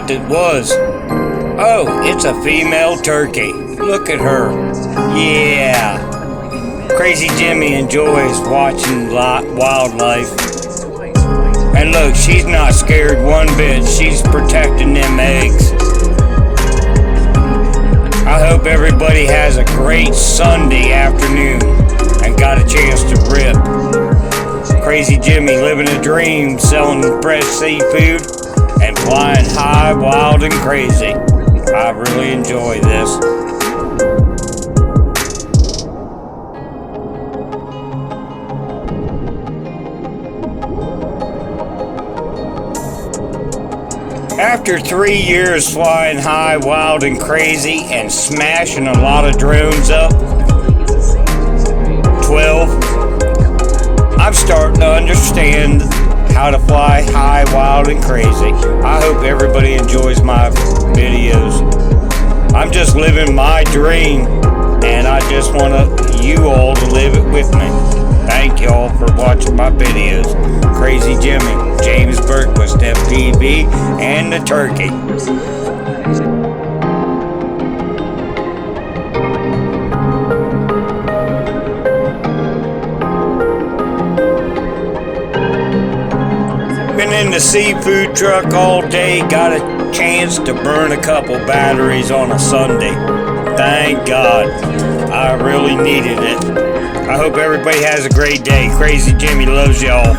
what it was. Oh, it's a female turkey. Look at her. Yeah. Crazy Jimmy enjoys watching wildlife. And look, she's not scared one bit. She's protecting them eggs. I hope everybody has a great Sunday afternoon and got a chance to rip. Crazy Jimmy living a dream, selling fresh seafood and flying high, wild, and crazy. I really enjoy this. After 3 years flying high, wild, and crazy and smashing a lot of drones up, 12, I'm starting to understand how to fly high, wild, and crazy. I hope everybody enjoys my videos. I'm just living my dream, and I just want you all to live it with me. Thank you all for watching my videos. Crazy Jimmy, James Berquist, FPV, and the turkey. Been in the seafood truck all day, got a chance to burn a couple batteries on a Sunday. Thank God. I really needed it. I hope everybody has a great day. Crazy Jimmy loves y'all.